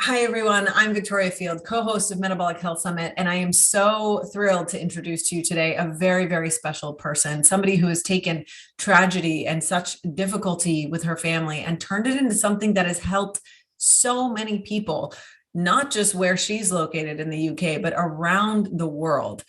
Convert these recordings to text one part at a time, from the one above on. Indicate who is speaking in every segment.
Speaker 1: Hi, everyone. I'm Victoria Field, co-host of Metabolic Health Summit, and I am so thrilled to introduce to you today a very, very special person, somebody who has taken tragedy and such difficulty with her family and turned it into something that has helped so many people, not just where she's located in the UK, but around the world.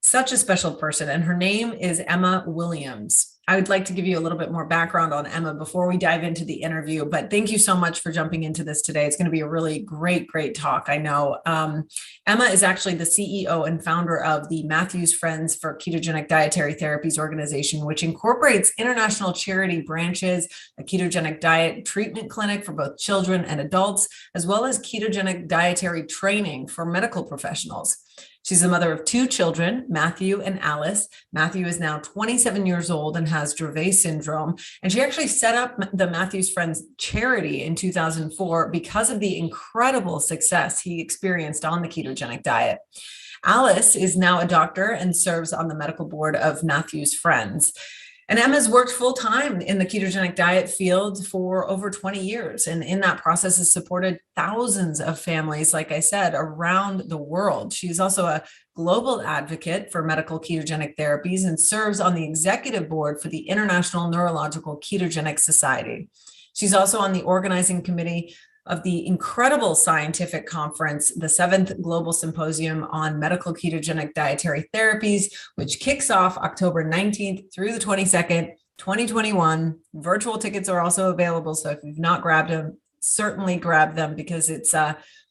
Speaker 1: Such a special person, and her name is Emma Williams. I would like to give you a little bit more background on Emma before we dive into the interview, but thank you so much for jumping into this today. It's going to be a really great talk, I know. Emma is actually the CEO and founder of the Matthews Friends for Ketogenic Dietary Therapies organization, which incorporates international charity branches, a ketogenic diet treatment clinic for both children and adults, as well as ketogenic dietary training for medical professionals. She's the mother of two children, Matthew and Alice. Matthew is now 27 years old and has Dravet Syndrome. And she actually set up the Matthews Friends charity in 2004 because of the incredible success he experienced on the ketogenic diet. Alice is now a doctor and serves on the medical board of Matthews Friends. And Emma's worked full time in the ketogenic diet field for over 20 years. And in that process has supported thousands of families, like I said, around the world. She's also a global advocate for medical ketogenic therapies and serves on the executive board for the International Neurological Ketogenic Society. She's also on the organizing committee of the incredible scientific conference, the 7th Global Symposium on Medical Ketogenic Dietary Therapies, which kicks off October 19th through the 22nd, 2021. Virtual tickets are also available, so if you've not grabbed them, certainly grab them because it's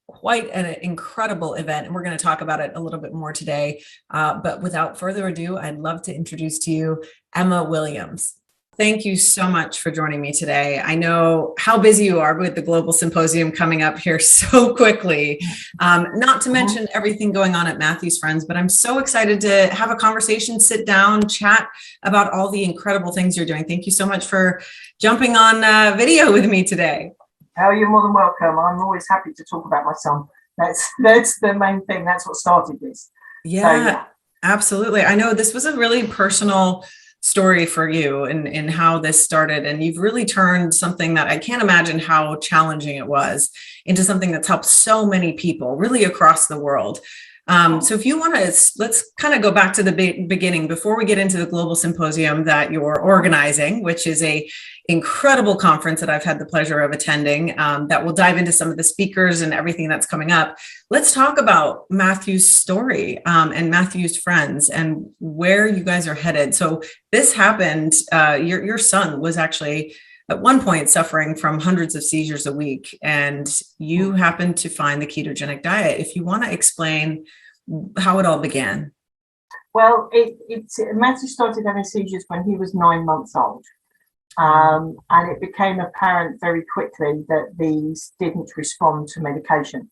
Speaker 1: quite an incredible event, and we're going to talk about it a little bit more today. But without further ado, I'd love to introduce to you Emma Williams. Thank you so much for joining me today. I know how busy you are with the Global Symposium coming up here so quickly, not to mention everything going on at Matthews Friends, but I'm so excited to have a conversation, sit down, chat about all the incredible things you're doing. Thank you so much for jumping on video with me today.
Speaker 2: Oh, you're more than welcome. I'm always happy to talk about my son. That's the main thing. That's what started this.
Speaker 1: Yeah, absolutely. I know this was a really personal story for you and how this started, and you've really turned something that I can't imagine how challenging it was into something that's helped so many people really across the world. So if you want to, let's kind of go back to the beginning before we get into the Global Symposium that you're organizing, which is a incredible conference that I've had the pleasure of attending, that will dive into some of the speakers and everything that's coming up. Let's talk about Matthew's story and Matthew's Friends and where you guys are headed. So this happened, your son was actually at one point suffering from hundreds of seizures a week, and you happened to find the ketogenic diet. If you want to explain how it all began.
Speaker 2: Well, Matthew started having seizures when he was 9 months old. And it became apparent very quickly that these didn't respond to medication.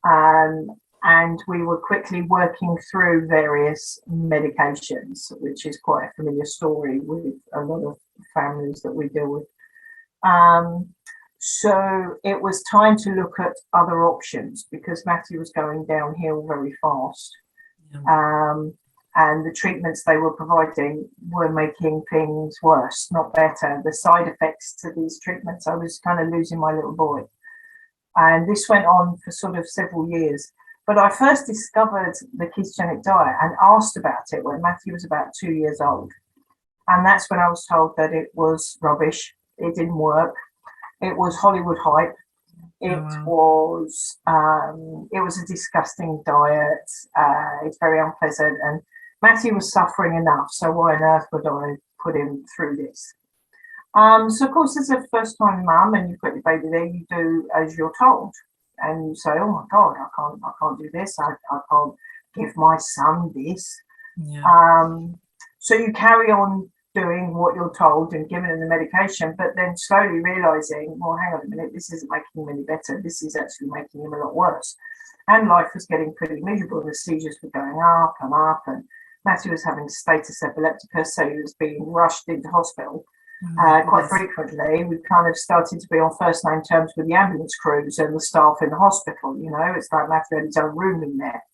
Speaker 2: And we were quickly working through various medications, which is quite a familiar story with a lot of families that we deal with. So it was time to look at other options because Matthew was going downhill very fast. And the treatments they were providing were making things worse, not better. The side effects to these treatments, I was kind of losing my little boy. And this went on for sort of several years. But I first discovered the ketogenic diet and asked about it when Matthew was about 2 years old. And that's when I was told that it was rubbish. It didn't work. It was Hollywood hype. It was a disgusting diet. It's very unpleasant. And Matthew was suffering enough. So why on earth would I put him through this? So of course, as a first-time mum and you've got your baby there, you do as you're told. And you say, oh my God, I can't do this. I can't give my son this. So you carry on doing what you're told and giving him the medication, but then slowly realizing, well, hang on a minute, this isn't making him any better. This is actually making him a lot worse. And life was getting pretty miserable. The seizures were going up, and Matthew was having status epilepticus, so he was being rushed into hospital quite frequently. We kind of started to be on first name terms with the ambulance crews and the staff in the hospital. You know, it's like Matthew had his own room in there.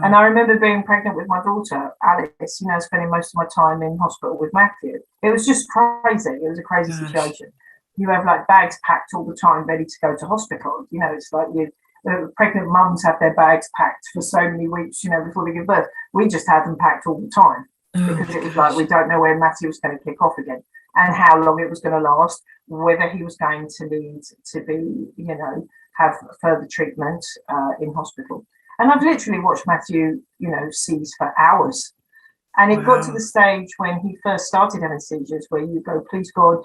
Speaker 2: And I remember being pregnant with my daughter, Alice, you know, spending most of my time in hospital with Matthew. It was just crazy. It was a crazy situation. You have like bags packed all the time, ready to go to hospital. You know, it's like pregnant mums have their bags packed for so many weeks, before they give birth. We just had them packed all the time because it was like, we don't know when Matthew was going to kick off again and how long it was going to last, whether he was going to need to be, have further treatment in hospital. And I've literally watched Matthew, seize for hours. And it got to the stage when he first started having seizures where you go, please God,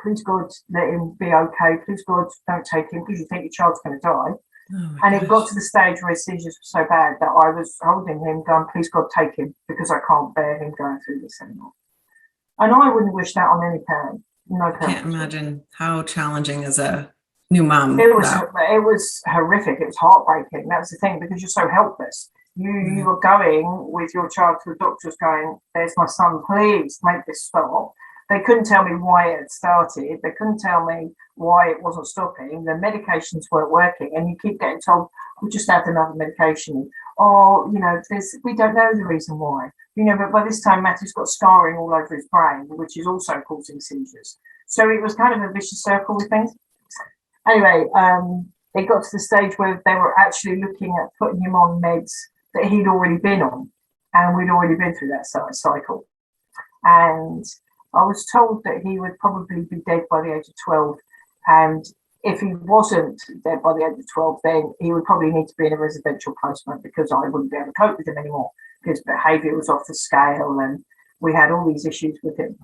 Speaker 2: let him be okay. Please God, don't take him because you think your child's going to die. And it got to the stage where his seizures were so bad that I was holding him going, please God, take him because I can't bear him going through this anymore. And I wouldn't wish that on any parent. No parent.
Speaker 1: I can't imagine how challenging as a new mom.
Speaker 2: It was horrific. It was heartbreaking. That was the thing, because you're so helpless. You were going with your child to the doctors going, there's my son, please make this stop. They couldn't tell me why it had started. They couldn't tell me why it wasn't stopping. The medications weren't working. And you keep getting told, we just add another medication. Or, we don't know the reason why. But by this time, Matthew's got scarring all over his brain, which is also causing seizures. So it was kind of a vicious circle with things. Anyway, it got to the stage where they were actually looking at putting him on meds that he'd already been on. And we'd already been through that cycle. And I was told that he would probably be dead by the age of 12. And if he wasn't dead by the age of 12, then he would probably need to be in a residential placement because I wouldn't be able to cope with him anymore because behaviour was off the scale and we had all these issues with him.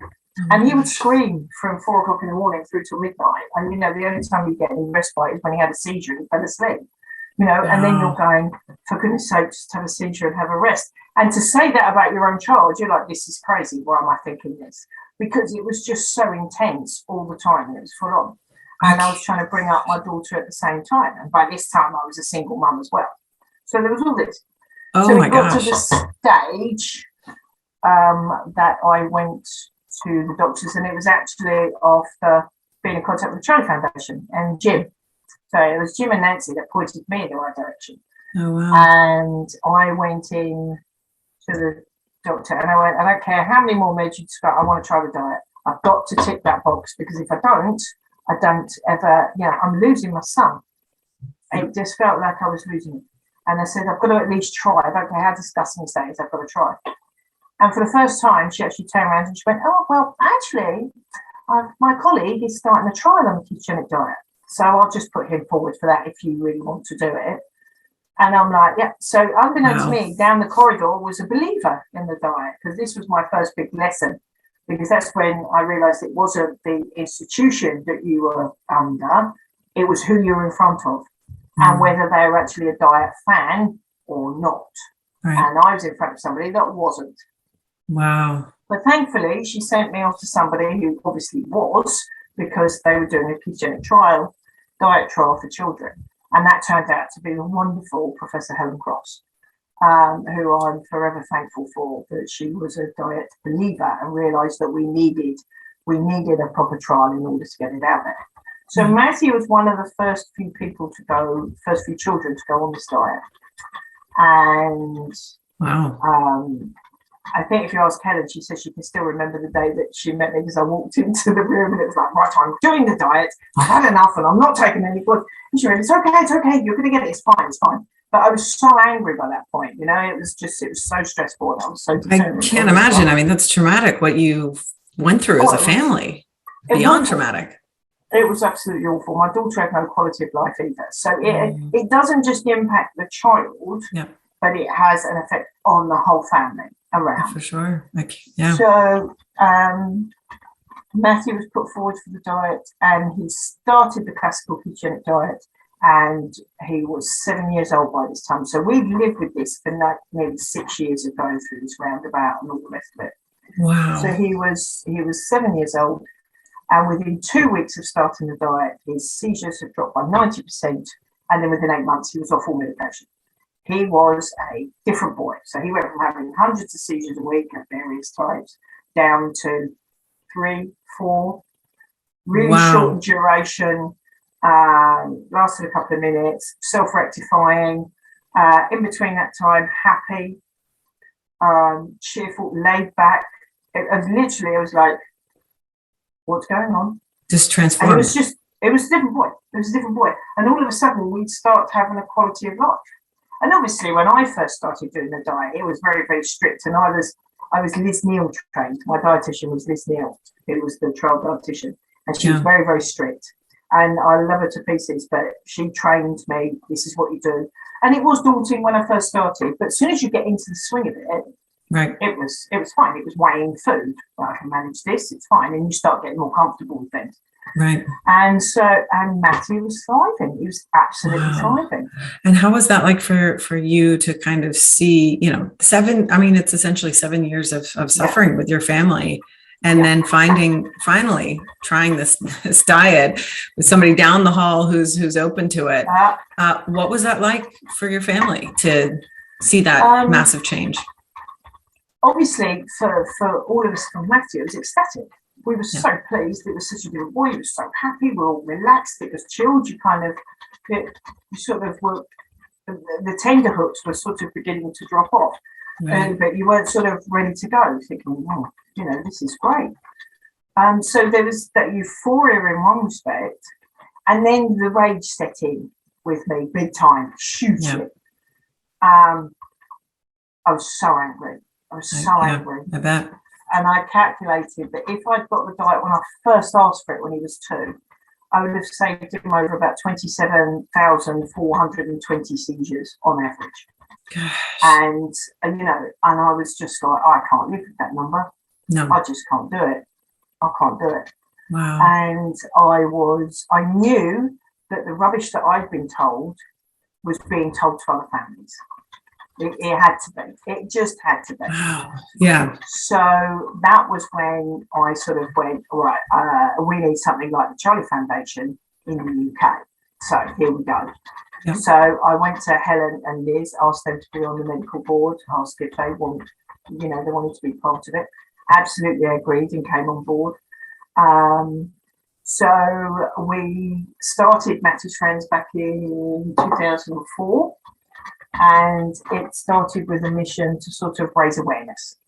Speaker 2: And he would scream from 4 o'clock in the morning through till midnight. And, the only time you get any respite is when he had a seizure and fell asleep. And then you're going, for goodness sake, just have a seizure and have a rest. And to say that about your own child, you're like, this is crazy. Why am I thinking this? Because it was just so intense all the time. It was full on. And I was trying to bring up my daughter at the same time. And by this time, I was a single mum as well. So there was all this.
Speaker 1: Oh,
Speaker 2: so
Speaker 1: my
Speaker 2: it got
Speaker 1: gosh.
Speaker 2: to the stage that I went to the doctors, and it was actually after being in contact with the Charlie Foundation and Jim. So it was Jim and Nancy that pointed me in the right direction.
Speaker 1: Oh, wow.
Speaker 2: And I went in to the doctor and I went, I don't care how many more meds you start, I want to try the diet. I've got to tick that box because if I don't ever, I'm losing my son. It just felt like I was losing him. And I said, I've got to at least try. I don't care how disgusting it is, I've got to try. And for the first time, she actually turned around and she went, oh, well, actually, my colleague is starting a trial on the ketogenic diet. So I'll just put him forward for that if you really want to do it. And I'm like, yeah. So unbeknownst to me, down the corridor was a believer in the diet because this was my first big lesson. Because that's when I realised it wasn't the institution that you were under, it was who you were in front of and whether they were actually a diet fan or not. Right. And I was in front of somebody that wasn't.
Speaker 1: Wow.
Speaker 2: But thankfully, she sent me off to somebody who obviously was, because they were doing a ketogenic diet trial for children. And that turned out to be the wonderful Professor Helen Cross, who I'm forever thankful for, that she was a diet believer and realised that we needed a proper trial in order to get it out there. So Matthew was one of the first few children to go on this diet. And I think if you ask Helen, she says she can still remember the day that she met me because I walked into the room and it was like, right, I'm doing the diet. I had enough and I'm not taking any blood. And she went, it's okay. You're going to get it. It's fine. But I was so angry by that point. It was so stressful. And I was so determined.
Speaker 1: I can't imagine. I mean, that's traumatic what you went through as a family. Beyond traumatic.
Speaker 2: It was absolutely awful. My daughter had no quality of life either. So it doesn't just impact the child, but it has an effect on the whole family around.
Speaker 1: For sure.
Speaker 2: So Matthew was put forward for the diet and he started the classical ketogenic diet and he was 7 years old by this time. So we've lived with this for nearly 6 years of going through this roundabout and all the rest of it.
Speaker 1: Wow.
Speaker 2: So he was 7 years old, and within 2 weeks of starting the diet, his seizures had dropped by 90%, and then within 8 months, he was off all medication. He was a different boy. So he went from having hundreds of seizures a week of various types down to 3, 4, really short duration, lasted a couple of minutes, self-rectifying, in between that time, happy, cheerful, laid back. I was like, what's going on?
Speaker 1: Just transformed.
Speaker 2: And it was just It was a different boy. It was a different boy. And all of a sudden, we'd start having a quality of life. And obviously, when I first started doing the diet, it was very, very strict. And I was Liz Neal trained. My dietitian was Liz Neal, who was the trial dietitian. And she was very, very strict. And I love her to pieces, but she trained me, this is what you do. And it was daunting when I first started, but as soon as you get into the swing of it,
Speaker 1: right,
Speaker 2: it was fine. It was weighing food. Well, I can manage this, it's fine. And you start getting more comfortable with things.
Speaker 1: right.
Speaker 2: And Matthew was thriving. He was absolutely thriving.
Speaker 1: And how was that like for you to kind of see, it's essentially 7 years of suffering with your family. And then finally trying this diet with somebody down the hall who's open to it. What was that like for your family to see that massive change?
Speaker 2: Obviously, for all of us from Matthew, it was ecstatic. We were so pleased. It was such a good boy. He was so happy. We were all relaxed. It was chilled. You sort of were, the tender hooks were sort of beginning to drop off. Right. But you weren't sort of ready to go, thinking, this is great. So there was that euphoria in one respect, and then the rage set in with me big time, hugely. I was so angry. Angry.
Speaker 1: I bet.
Speaker 2: And I calculated that if I'd got the diet when I first asked for it when he was 2, I would have saved him over about 27,420 seizures on average.
Speaker 1: Gosh.
Speaker 2: And I was just like, I can't live with that number.
Speaker 1: No,
Speaker 2: I just can't do it. I can't do it.
Speaker 1: Wow.
Speaker 2: And I knew that the rubbish that I'd been told was being told to other families. It had to be. It just had to be.
Speaker 1: Wow. Yeah.
Speaker 2: So that was when I sort of went, all right, we need something like the Charlie Foundation in the UK. So here we go. Yep. So I went to Helen and Liz, asked them to be on the medical board, asked if they wanted to be part of it. Absolutely agreed and came on board. So we started Matthew's Friends back in 2004, and it started with a mission to sort of raise awareness.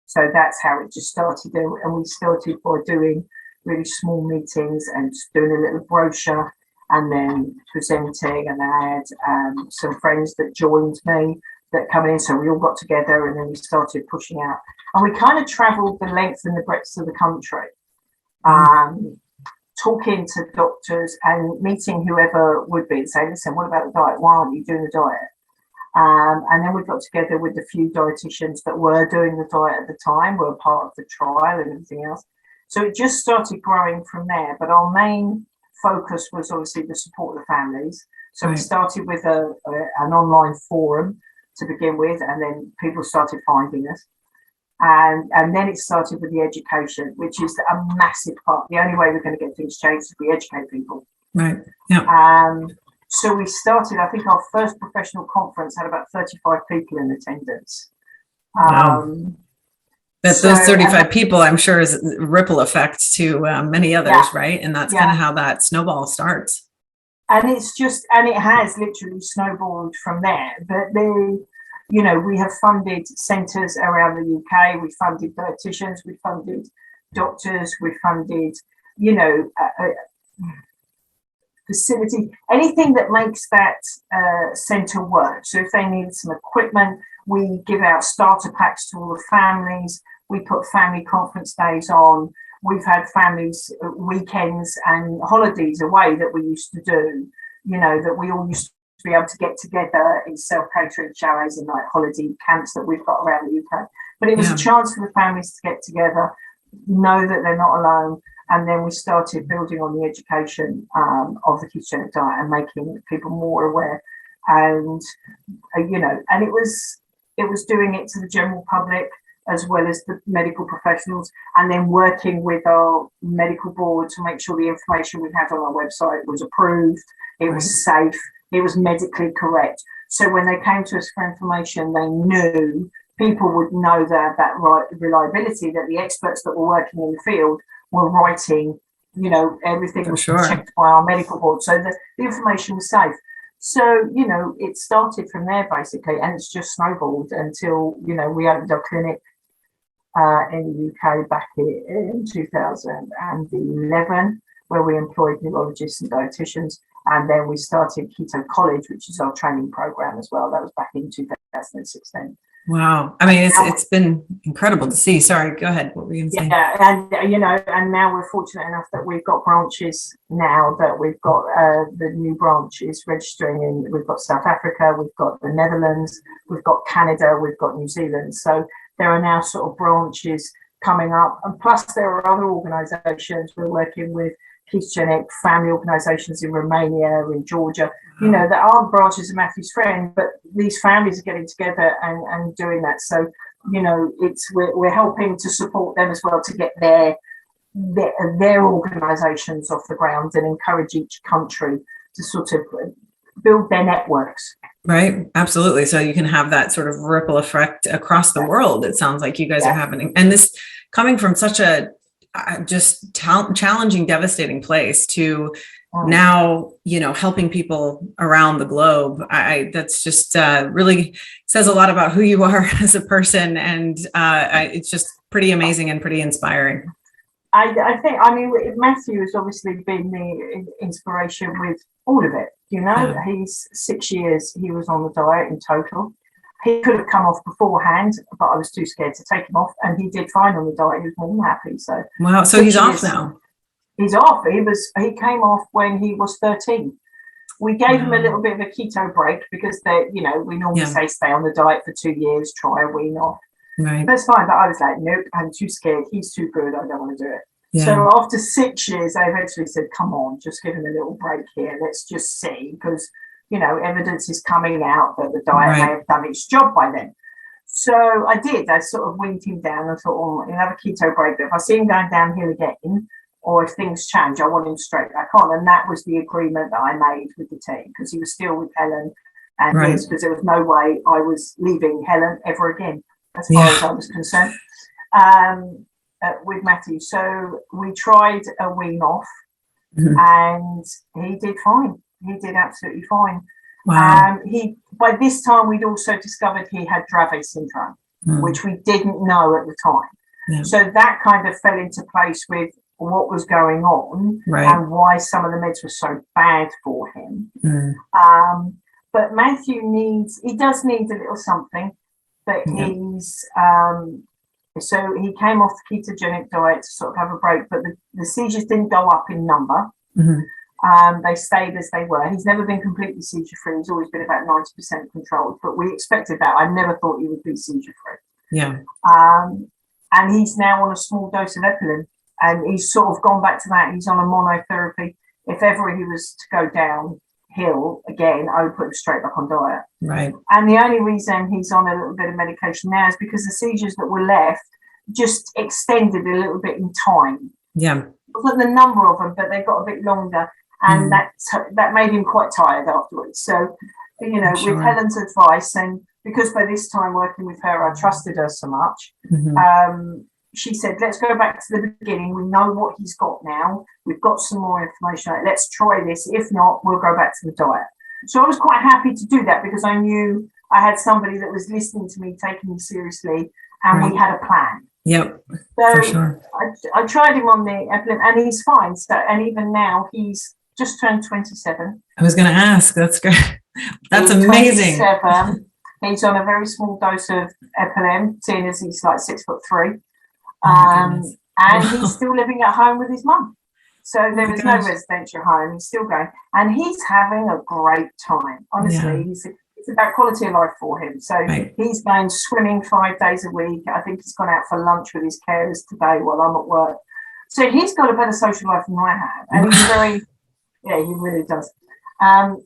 Speaker 2: So that's how it just started. And we started by doing really small meetings and doing a little brochure, and then presenting, and I had some friends that joined me that come in, so we all got together, and then we started pushing out, and we kind of travelled the length and the breadth of the country, talking to doctors and meeting whoever would be and saying, listen, what about the diet? Why aren't you doing the diet? And then we got together with a few dietitians that were doing the diet at the time, were part of the trial and everything else. So it just started growing from there, but our main focus was obviously the support of the families. So we started with an online forum to begin with, and then people started finding us. And then it started with the education, which is a massive part. The only way we're going to get things changed is if we educate people.
Speaker 1: Right. Yeah.
Speaker 2: So we started, I think our first professional conference had about 35 people in attendance.
Speaker 1: Wow. Those 35 people, I'm sure, is a ripple effect to many others, right? And that's kind of how that snowball starts.
Speaker 2: And it has literally snowballed from there. But we have funded centres around the UK. We funded dietitians. We funded doctors. We funded, facility, anything that makes that centre work. So if they need some equipment, we give out starter packs to all the families. We put family conference days on. We've had families weekends and holidays away that we used to do, that we all used to be able to get together in self-catering chalets and like holiday camps that we've got around the UK. But it was a chance for the families to get together, know that they're not alone. And then we started building on the education of the ketogenic diet and making people more aware. And, and it was doing it to the general public as well as the medical professionals, and then working with our medical board to make sure the information we had on our website was approved, it was safe, it was medically correct. So when they came to us for information, they knew, people would know that reliability, that the experts that were working in the field were writing, everything was checked by our medical board. So the information was safe. So, it started from there basically, and it's just snowballed until, we opened our clinic in the UK back in 2011. where we employed neurologists and dietitians. And then we started Keto College, which is our training program as well. That was back in 2016.
Speaker 1: Wow. I mean, it's been incredible to see. Sorry, go ahead. What were you going to say?
Speaker 2: Yeah, and and now we're fortunate enough that we've got branches now, that we've got the new branch is registering in. We've got South Africa, we've got the Netherlands, we've got Canada, we've got New Zealand. So there are now sort of branches coming up, and plus there are other organisations we're working with, ketogenic family organisations in Romania, in Georgia, that aren't branches of Matthew's Friend, but these families are getting together and doing that. So, we're helping to support them as well to get their organisations off the ground and encourage each country to sort of build their networks.
Speaker 1: Right. Absolutely. So you can have that sort of ripple effect across the world. It sounds like you guys are having, and this coming from such a just challenging, devastating place to now, helping people around the globe. That's just really says a lot about who you are as a person. And it's just pretty amazing and pretty inspiring.
Speaker 2: I think, Matthew has obviously been the inspiration with all of it. He's 6 years, he was on the diet in total. He could have come off beforehand, but I was too scared to take him off, and he did fine on the diet. He was more than happy. So
Speaker 1: wow, so he's off now.
Speaker 2: He's off. He came off when he was 13. We gave him a little bit of a keto break because we normally say stay on the diet for 2 years, try a wean off.
Speaker 1: Right.
Speaker 2: That's fine, but I was like, nope, I'm too scared. He's too good. I don't want to do it. Yeah. So after 6 years, I eventually said, come on, just give him a little break here. Let's just see, because evidence is coming out that the diet may have done its job by then. So I did. I sort of weaned him down and thought, he'll have a keto break. But if I see him going downhill again, or if things change, I want him straight back on. And that was the agreement that I made with the team, because he was still with Helen and his, because there was no way I was leaving Helen ever again, as far as I was concerned, with Matthew. So we tried a wean off, and he did fine. He did absolutely fine. Wow. By this time, we'd also discovered he had Dravet Syndrome, which we didn't know at the time. Yeah. So that kind of fell into place with what was going on and why some of the meds were so bad for him. But Matthew does need a little something, but he's, so he came off the ketogenic diet to sort of have a break, but the seizures didn't go up in number. They stayed as they were. He's never been completely seizure-free. He's always been about 90% controlled, but we expected that. I never thought he would be seizure-free. Yeah. And he's now on a small dose of Epilin, and he's sort of gone back to that. He's on a monotherapy. If ever he was to go downhill again, I would put him straight back on diet. Right. And the only reason he's on a little bit of medication now is because the seizures that were left just extended a little bit in time. Yeah. Not the number of them, but they got a bit longer. And that made him quite tired afterwards. So, with Helen's advice, and because by this time working with her, I trusted her so much, she said, let's go back to the beginning. We know what he's got now. We've got some more information. Let's try this. If not, we'll go back to the diet. So I was quite happy to do that, because I knew I had somebody that was listening to me, taking me seriously, and we had a plan. Yep, so for sure. I tried him on the Epilin, and he's fine. So, and even now, he's just turned 27. I was going to ask. That's great. That's amazing. 27. He's on a very small dose of Epilin, seeing as he's like 6'3", and he's still living at home with his mum. So there is no residential home. He's still going, and he's having a great time. Honestly, it's about quality of life for him. So he's going swimming 5 days a week. I think he's gone out for lunch with his carers today while I'm at work. So he's got a better social life than I have, and he's very. Yeah, he really does.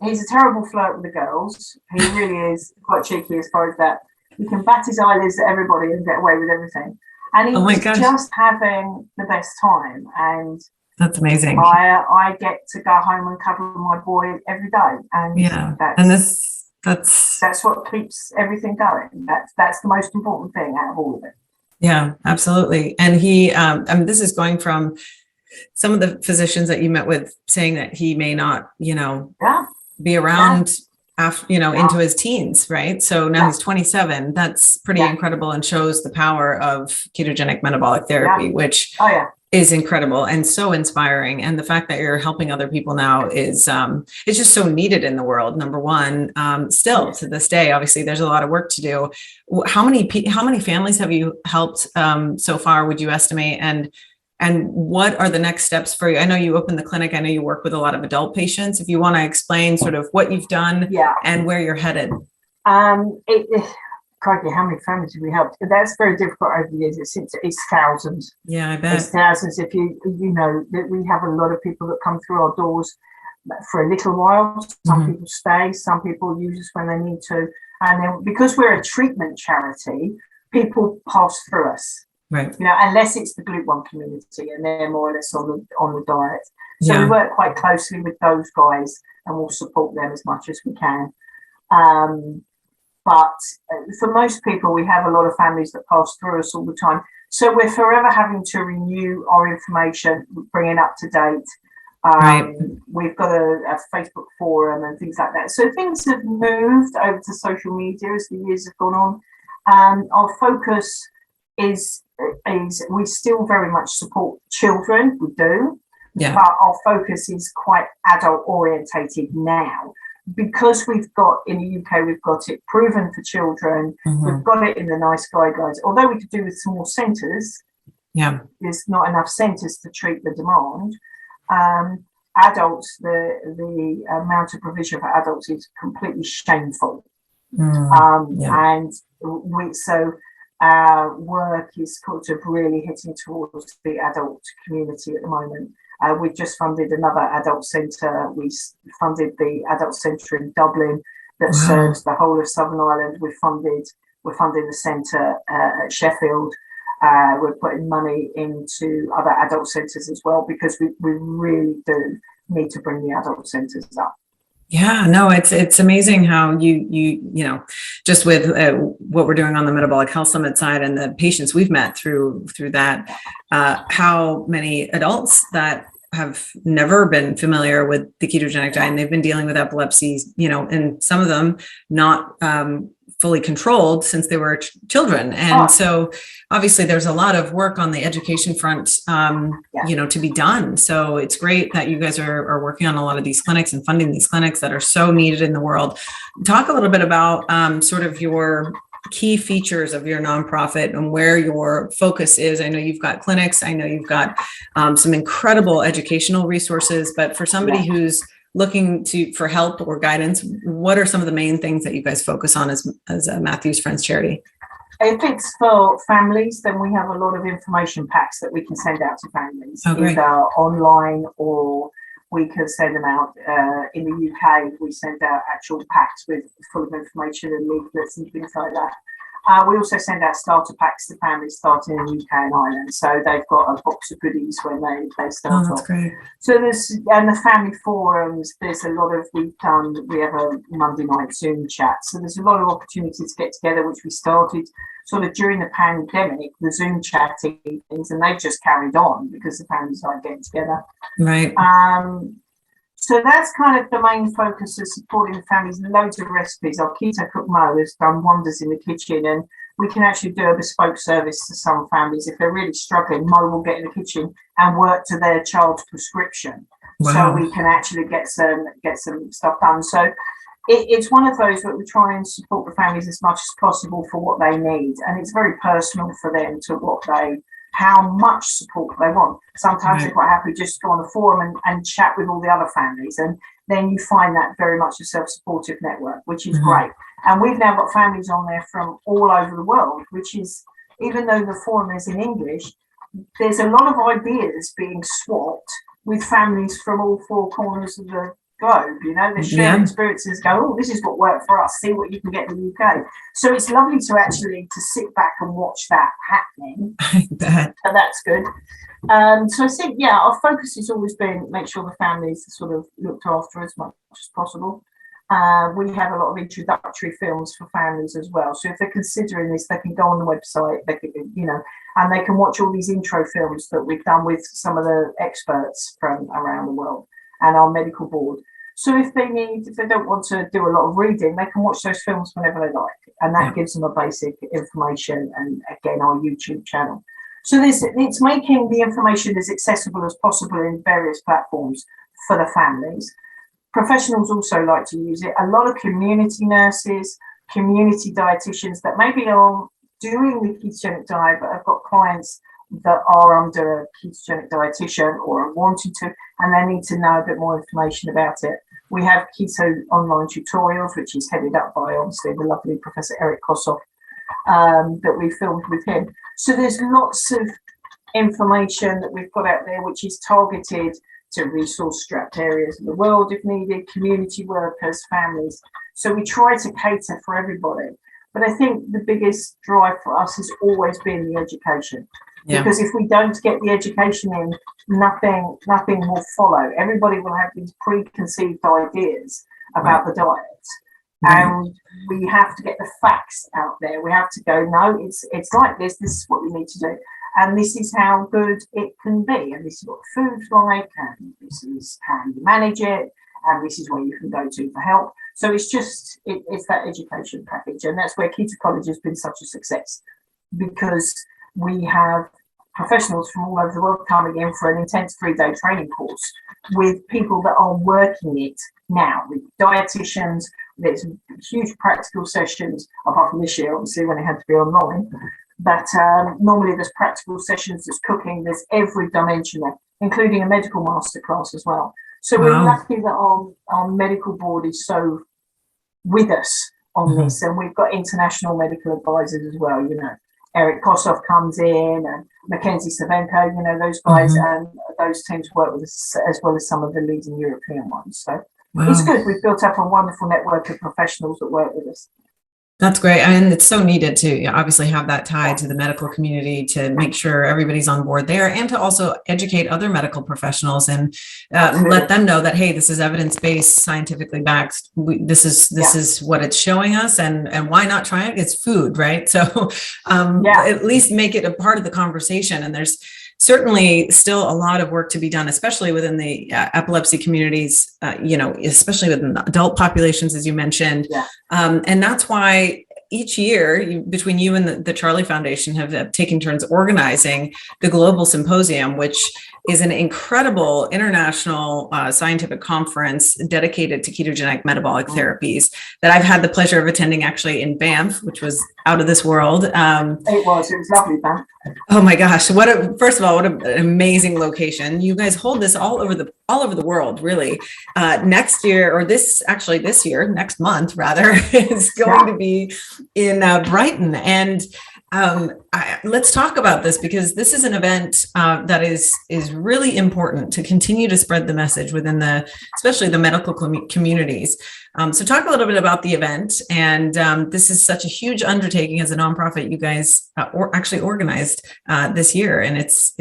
Speaker 2: He's a terrible flirt with the girls. He really is quite cheeky as far as that. He can bat his eyelids at everybody and get away with everything. And he's just having the best time. And that's amazing. I get to go home and cuddle my boy every day. And that's what keeps everything going. That's the most important thing out of all of it. Yeah, absolutely. And he, this is going from some of the physicians that you met with saying that he may not, be around after, into his teens, right? So now he's 27. That's pretty incredible, and shows the power of ketogenic metabolic therapy, which
Speaker 1: is incredible and so inspiring. And the fact that you're helping other people now is it's just so needed in the world. Number one, still to this day, obviously there's a lot of work to do. How many families have you helped so far, would you estimate? And what are the next steps for you? I know you opened the clinic. I know you work with a lot of adult patients. If you want to explain sort of what you've done and where you're headed.
Speaker 2: Crikey, how many families have we helped? That's very difficult over the years. It's thousands.
Speaker 1: Yeah, I bet.
Speaker 2: It's thousands. If you know that we have a lot of people that come through our doors for a little while. Some people stay, some people use us when they need to. And then because we're a treatment charity, people pass through us.
Speaker 1: Right.
Speaker 2: You know, unless it's the Group 1 community and they're more or less on the diet. So we work quite closely with those guys and we'll support them as much as we can. But for most people, we have a lot of families that pass through us all the time. So we're forever having to renew our information, bring it up to date. We've got a Facebook forum and things like that. So things have moved over to social media as the years have gone on. Our focus is we still very much support children. We do. Yeah. But our focus is quite adult orientated now. Because we've got in the UK, we've got it proven for children. We've got it in the NICE guidelines. Although we could do with some more centres, there's not enough centres to treat the demand. Adults, the amount of provision for adults is completely shameful. And our work is sort of really hitting towards the adult community at the moment. We've just funded another adult centre. We funded the adult centre in Dublin that serves the whole of Southern Ireland. We're funding the centre at Sheffield. We're putting money into other adult centres as well because we really do need to bring the adult centres up.
Speaker 1: Yeah, no, it's amazing how you know, just with what we're doing on the Metabolic Health Summit side and the patients we've met through that, how many adults that have never been familiar with the ketogenic diet and they've been dealing with epilepsies, you know, and some of them not fully controlled since they were children. And so obviously there's a lot of work on the education front, you know, to be done. So it's great that you guys are working on a lot of these clinics and funding these clinics that are so needed in the world. Talk a little bit about sort of your key features of your nonprofit and where your focus is. I know you've got clinics. I know you've got some incredible educational resources, but for somebody who's looking for help or guidance, what are some of the main things that you guys focus on as Matthew's Friends Charity?
Speaker 2: If it's for families, then we have a lot of information packs that we can send out to families, either online or we can send them out. In the UK, we send out actual packs with full of information and leaflets and things like that. We also send out starter packs to families starting in the UK and Ireland. So they've got a box of goodies when they start off.
Speaker 1: Great.
Speaker 2: So and the family forums, there's a lot of, we have a Monday night Zoom chat. So there's a lot of opportunities to get together, which we started sort of during the pandemic, the Zoom chatting things, and they've just carried on because the families aren't getting together.
Speaker 1: Right.
Speaker 2: So that's kind of the main focus of supporting the families. Loads of recipes. Our Keto Cook Mo has done wonders in the kitchen, and we can actually do a bespoke service to some families. If they're really struggling, Mo will get in the kitchen and work to their child's prescription. So we can actually get some stuff done. So it's one of those that we try and support the families as much as possible for what they need, and it's very personal for them to how much support they want. Sometimes they're quite happy just to go on the forum and chat with all the other families, and then you find that very much a self-supportive network, which is great. And we've now got families on there from all over the world, which is, even though the forum is in English, there's a lot of ideas being swapped with families from all four corners of the globe. You know, they share experiences, go, oh, this is what worked for us, see what you can get in the UK. So it's lovely to actually sit back and watch that happening. I bet. So that's good. So I think, our focus has always been make sure the families are sort of looked after as much as possible. We have a lot of introductory films for families as well. So if they're considering this, they can go on the website, they can, and they can watch all these intro films that we've done with some of the experts from around the world and our medical board. So if they don't want to do a lot of reading, they can watch those films whenever they like. And that gives them a basic information, and again, our YouTube channel. So it's making the information as accessible as possible in various platforms for the families. Professionals also like to use it. A lot of community nurses, community dietitians that maybe are doing the ketogenic diet but have got clients that are under a ketogenic dietitian or are wanting to, and they need to know a bit more information about it. We have keto online tutorials, which is headed up by obviously the lovely Professor Eric Kossoff, that we filmed with him. So there's lots of information that we've got out there, which is targeted to resource-strapped areas of the world if needed, community workers, families. So we try to cater for everybody. But I think the biggest drive for us has always been the education. Yeah. Because if we don't get the education in, nothing will follow. Everybody will have these preconceived ideas about the diet. And we have to get the facts out there. We have to go, no, it's like this is what we need to do. And this is how good it can be. And this is what food's like, and this is how you manage it, and this is where you can go to for help. So it's just, it's that education package. And that's where Keto College has been such a success, because we have professionals from all over the world coming in for an intense 3-day training course with people that are working it now, with dietitians. There's huge practical sessions, apart from this year, obviously, when it had to be online. But normally there's practical sessions, there's cooking, there's every dimension there, including a medical masterclass as well. So we're lucky that our medical board is so with us on this, and we've got international medical advisors as well. You know, Eric Kossoff comes in, and Mackenzie Savenko, you know, those guys, and those teams work with us as well as some of the leading European ones. So it's good. We've built up a wonderful network of professionals that work with us.
Speaker 1: That's great. And it's so needed to obviously have that tie to the medical community to make sure everybody's on board there, and to also educate other medical professionals and let them know that, hey, this is evidence-based, scientifically backed. This is what it's showing us, and why not try it? It's food, right? So at least make it a part of the conversation. And there's certainly still a lot of work to be done, especially within the epilepsy communities, especially within the adult populations, as you mentioned. And that's why each year, between you and the Charlie Foundation have taken turns organizing the Global Symposium, which is an incredible international scientific conference dedicated to ketogenic metabolic therapies that I've had the pleasure of attending actually in Banff, which was out of this world.
Speaker 2: It was lovely, Banff.
Speaker 1: Oh my gosh. First of all, what an amazing location. You guys hold this all over the world, really. Next year, or this year, next month rather, is going to be in Brighton. And let's talk about this, because this is an event that is really important to continue to spread the message within especially the medical communities. So talk a little bit about the event. And this is such a huge undertaking as a nonprofit you guys actually organized this year. And it's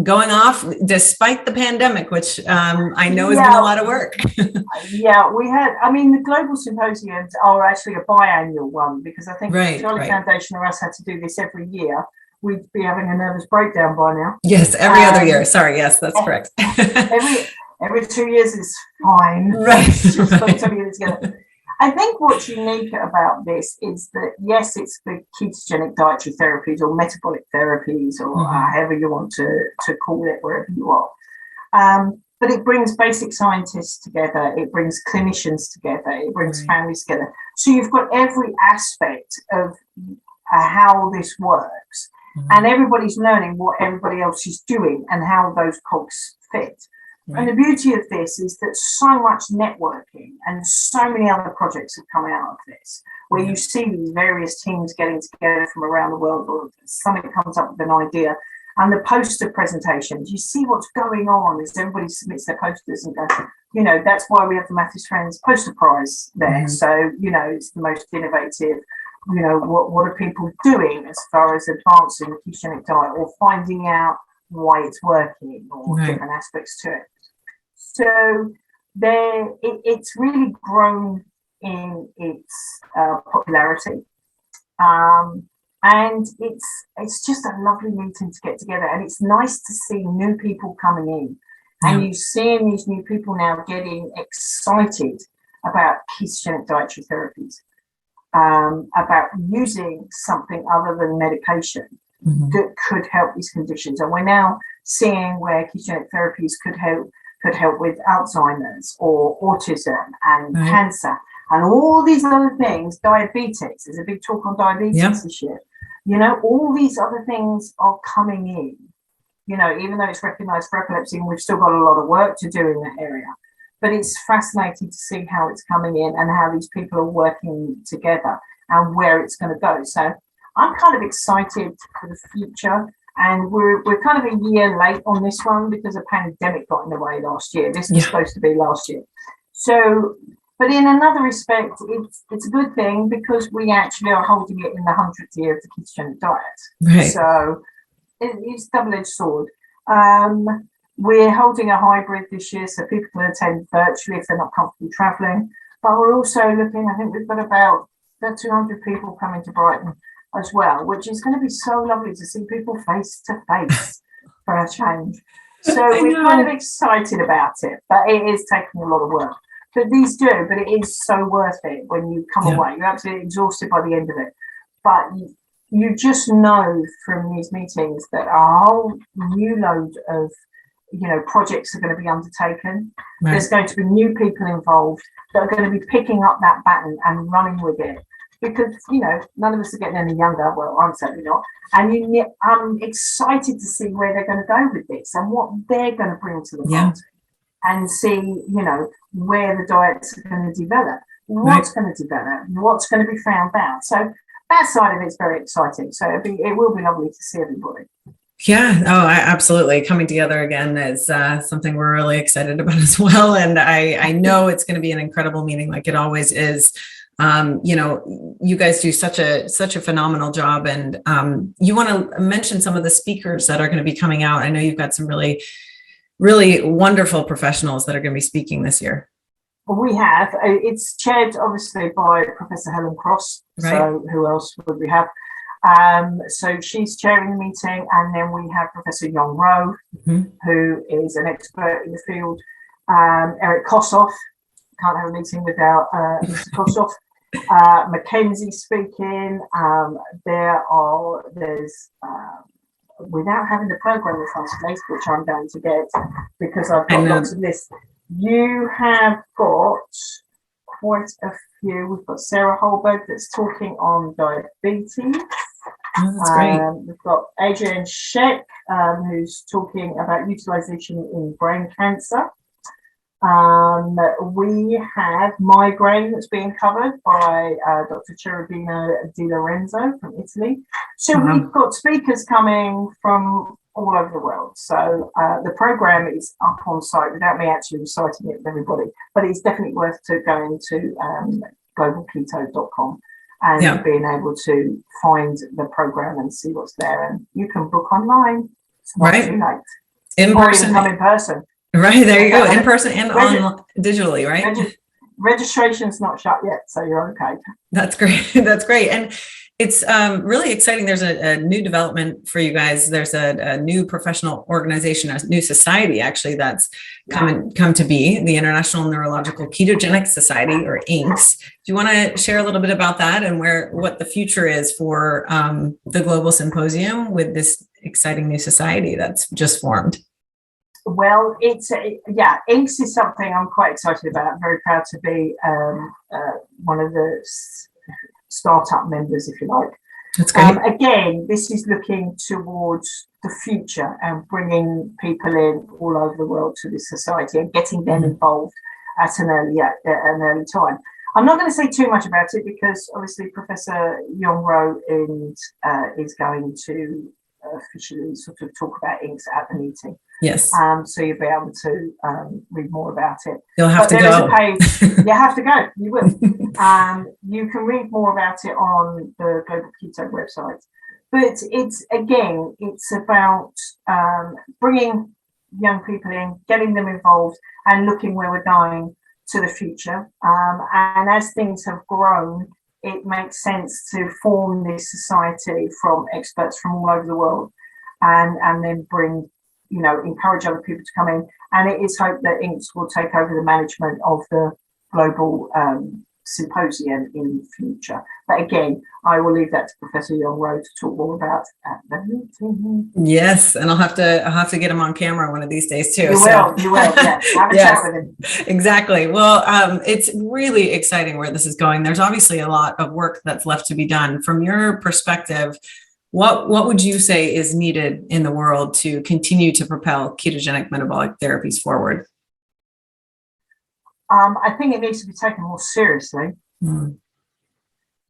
Speaker 1: going off despite the pandemic, which I know has been a lot of work.
Speaker 2: The Global Symposiums are actually a biannual one, because I think the Charlie Foundation or us had to do this every year. We'd be having a nervous breakdown by now.
Speaker 1: Yes, every other year. Sorry, yes, that's correct.
Speaker 2: every 2 years is fine.
Speaker 1: Right.
Speaker 2: Together. I think what's unique about this is that, yes, it's the ketogenic dietary therapies or metabolic therapies, or however you want to call it, wherever you are. But it brings basic scientists together. It brings clinicians together. It brings families together. So you've got every aspect of how this works. And everybody's learning what everybody else is doing and how those cogs fit. And the beauty of this is that so much networking and so many other projects have come out of this, where you see these various teams getting together from around the world, or somebody comes up with an idea, and the poster presentations, you see what's going on as everybody submits their posters and goes, that's why we have the Matthews Friends Poster Prize there. So, it's the most innovative. What are people doing as far as advancing the ketogenic diet, or finding out why it's working, or different aspects to it. So it's really grown in its popularity, and it's just a lovely meeting to get together, and it's nice to see new people coming in, and you're seeing these new people now getting excited about ketogenic dietary therapies, about using something other than medication that could help these conditions. And we're now seeing where ketogenic therapies could help with Alzheimer's or autism and cancer and all these other things. Diabetes, there's a big talk on diabetes this year. You know, all these other things are coming in. You know, even though it's recognized for epilepsy, and we've still got a lot of work to do in that area. But it's fascinating to see how it's coming in and how these people are working together and where it's going to go. So I'm kind of excited for the future. And we're kind of a year late on this one because a pandemic got in the way last year. This was supposed to be last year. So, but in another respect, it's a good thing because we actually are holding it in the 100th year of the ketogenic diet. Right. So it's a double-edged sword. We're holding a hybrid this year, so people can attend virtually if they're not comfortable travelling. But we're also looking, I think we've got about 200 people coming to Brighton as well, which is going to be so lovely to see people face to face for a change. So we're kind of excited about it, but it is taking a lot of work. But these do, but it is so worth it when you come away. You're absolutely exhausted by the end of it. But you just know from these meetings that a whole new load of projects are going to be undertaken. Right. There's going to be new people involved that are going to be picking up that baton and running with it. Because, none of us are getting any younger. Well, I'm certainly not. And I'm excited to see where they're going to go with this and what they're going to bring to the party. And see, where the diets are going to develop, what's going to develop, what's going to be found out. So that side of it's very exciting. So it will be lovely to see everybody.
Speaker 1: Yeah. Oh, absolutely. Coming together again is something we're really excited about as well. And I know it's going to be an incredible meeting, like it always is. You guys do such a phenomenal job. And you want to mention some of the speakers that are going to be coming out. I know you've got some really, really wonderful professionals that are going to be speaking this year.
Speaker 2: Well, we have. It's chaired, obviously, by Professor Helen Cross. Right. So who else would we have? So she's chairing the meeting, and then we have Professor Yong Rowe, who is an expert in the field. Eric Kossoff, can't have a meeting without Mr. Kossoff. Mackenzie speaking. There's without having the program in front of me, which I'm going to get because I've got lots of lists. You have got quite a few. We've got Sarah Holberg that's talking on diabetes.
Speaker 1: Oh, that's great.
Speaker 2: We've got Adrian Sheck, who's talking about utilization in brain cancer. We have migraine that's being covered by Dr. Cherubino Di Lorenzo from Italy. So we've got speakers coming from all over the world. So the program is up on site without me actually reciting it with everybody, but it's definitely worth going to globalketo.com and being able to find the program and see what's there. And you can book online. It's not too late.
Speaker 1: In person.
Speaker 2: Come in person.
Speaker 1: Right, there you go. In person and digitally, right?
Speaker 2: Registration's not shut yet, so you're okay.
Speaker 1: That's great. That's great. And it's really exciting. There's a new development for you guys. There's a new professional organization, a new society, actually, that's come to be, the International Neurological Ketogenic Society, or INCS. Do you want to share a little bit about that and what the future is for the Global Symposium with this exciting new society that's just formed?
Speaker 2: Well, INCS is something I'm quite excited about. I'm very proud to be one of the startup members, if you like.
Speaker 1: That's great.
Speaker 2: Again, this is looking towards the future and bringing people in all over the world to this society and getting them involved at an early time. I'm not going to say too much about it because obviously Professor Yong Rowe is going to officially sort of talk about INCS at the meeting.
Speaker 1: Yes.
Speaker 2: So you'll be able to read more about it.
Speaker 1: You'll have to go.
Speaker 2: There is a page. You have to go. You will. You can read more about it on the Global Keto website. But it's about bringing young people in, getting them involved, and looking where we're going to the future. And as things have grown, it makes sense to form this society from experts from all over the world, and then bring. Encourage other people to come in, and it is hoped that INCS will take over the management of the Global Symposium in the future. But again, I will leave that to Professor Young-Rowe to talk more about at the meeting.
Speaker 1: Yes, and I'll have to get him on camera one of these days too.
Speaker 2: You will, yeah. Have a chat with him.
Speaker 1: Exactly. Well, it's really exciting where this is going. There's obviously a lot of work that's left to be done. From your perspective, what would you say is needed in the world to continue to propel ketogenic metabolic therapies forward?
Speaker 2: I think it needs to be taken more seriously.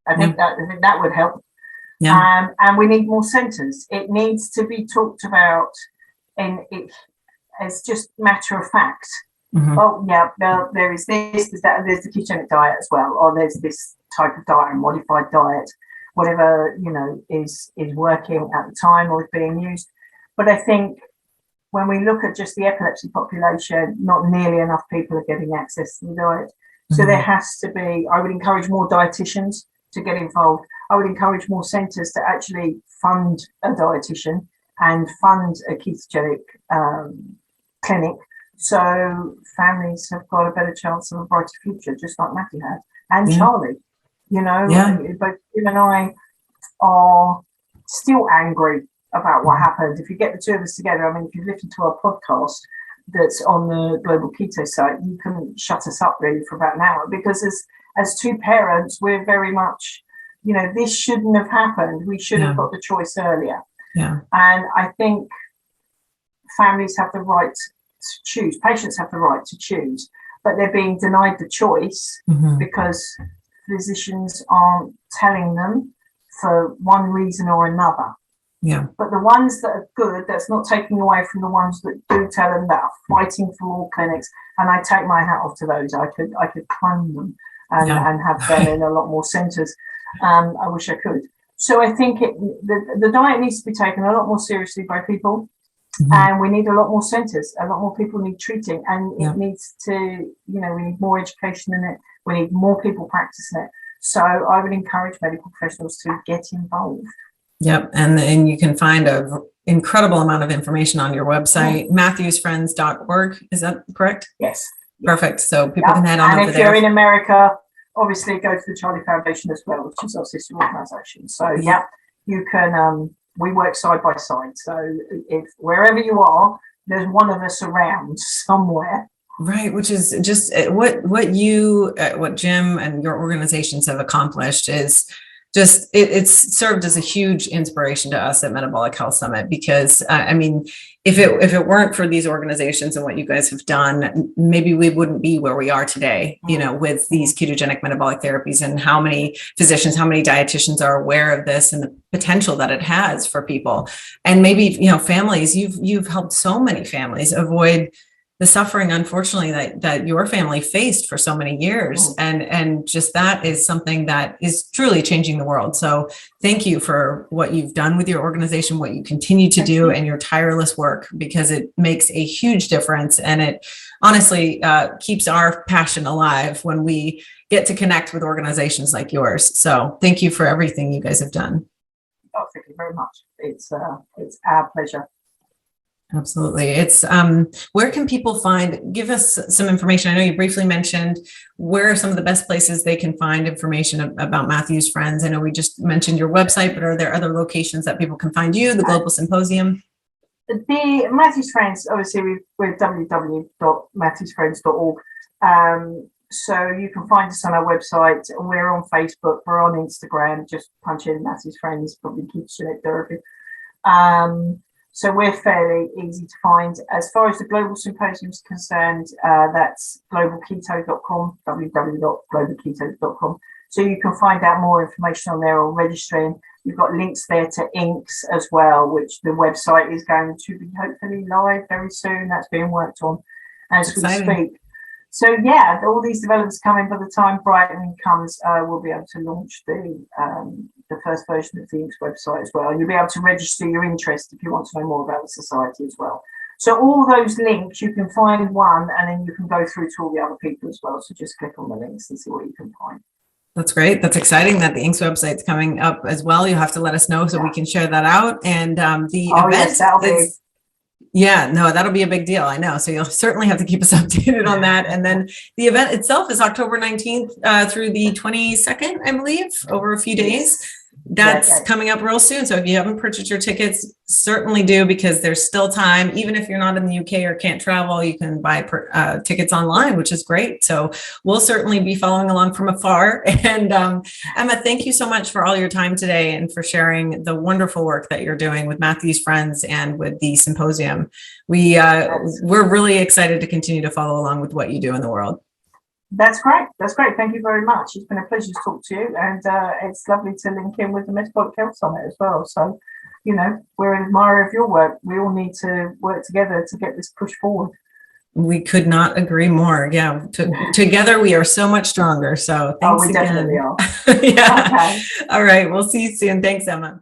Speaker 2: I think that would help. Yeah. And we need more centres. It needs to be talked about as just matter of fact. Oh yeah, there is this, there's that, there's the ketogenic diet as well, or there's this type of diet, modified diet, whatever is working at the time or is being used. But I think when we look at just the epilepsy population, not nearly enough people are getting access to the diet. So there has to be, I would encourage more dietitians to get involved. I would encourage more centres to actually fund a dietitian and fund a ketogenic clinic, so families have got a better chance of a brighter future, just like Matthew had, and Charlie. But Jim and I are still angry about what happened. If you get the two of us together, I mean, if you listen to our podcast that's on the Global Keto site, you can shut us up really for about an hour, because as two parents, we're very much, this shouldn't have happened. We should have got the choice earlier. Yeah. And I think families have the right to choose. Patients have the right to choose, but they're being denied the choice because physicians aren't telling them for one reason or another. Yeah. But the ones that are good, that's not taking away from the ones that do tell them, that are fighting for all clinics, and I take my hat off to those. I could clone them and have them in a lot more centres. I wish I could. So I think the diet needs to be taken a lot more seriously by people, and we need a lot more centres. A lot more people need treating, and it needs to, we need more education in it. We need more people practicing it. So I would encourage medical professionals to get involved.
Speaker 1: Yep. And you can find an incredible amount of information on your website, matthewsfriends.org. Is that correct?
Speaker 2: Yes.
Speaker 1: Perfect. So people can head on over there.
Speaker 2: And if you're in America, obviously go to the Charlie Foundation as well, which is our sister organisation. So you can, we work side by side. So if wherever you are, there's one of us around somewhere.
Speaker 1: Right, which is just what Jim and your organizations have accomplished is just it's served as a huge inspiration to us at Metabolic Health Summit, because I mean, if it weren't for these organizations and what you guys have done, maybe we wouldn't be where we are today, with these ketogenic metabolic therapies, and how many physicians, how many dietitians are aware of this and the potential that it has for people. And maybe, families, you've helped so many families avoid the suffering, unfortunately, that your family faced for so many years. And just that is something that is truly changing the world. So thank you for what you've done with your organization, what you continue to do, and your tireless work, because it makes a huge difference. And it honestly keeps our passion alive when we get to connect with organizations like yours. So thank you for everything you guys have done.
Speaker 2: Oh, thank you very much. It's our pleasure.
Speaker 1: Absolutely. It's where can people give us some information? I know you briefly mentioned where are some of the best places they can find information about Matthew's Friends. I know we just mentioned your website, but are there other locations that people can find you, the Global Symposium?
Speaker 2: The Matthew's Friends, obviously we're www.matthewsfriends.org. So you can find us on our website. We're on Facebook, we're on Instagram, just punch in Matthew's Friends, probably Ketogenic Therapy. So we're fairly easy to find. As far as the Global Symposium is concerned, that's globalketo.com, www.globalketo.com. So you can find out more information on there, or registering. You've got links there to inks as well, which the website is going to be hopefully live very soon. That's being worked on as we speak. So all these developments coming. By the time Brighton comes, we'll be able to launch the first version of the Inks website as well. And you'll be able to register your interest if you want to know more about the society as well. So all those links, you can find one, and then you can go through to all the other people as well. So just click on the links and see what you can find.
Speaker 1: That's great. That's exciting that the Inks website's coming up as well. You'll have to let us know so we can share that out. And the event is... Yeah, no, that'll be a big deal. I know. So you'll certainly have to keep us updated on that. And then the event itself is October 19th through the 22nd, I believe, over a few days. That's coming up real soon. So if you haven't purchased your tickets, certainly do, because there's still time. Even if you're not in the UK or can't travel, you can buy tickets online, which is great. So we'll certainly be following along from afar. And Emma, thank you so much for all your time today and for sharing the wonderful work that you're doing with Matthew's Friends and with the symposium. We're really excited to continue to follow along with what you do in the world.
Speaker 2: That's great. That's great. Thank you very much. It's been a pleasure to talk to you, and it's lovely to link in with the Medical Health Summit as well. So, you know, we're an admirer of your work. We all need to work together to get this push forward.
Speaker 1: We could not agree more. Yeah. Together we are so much stronger. So thanks again.
Speaker 2: Definitely are.
Speaker 1: Yeah. Okay. All right. We'll see you soon. Thanks, Emma.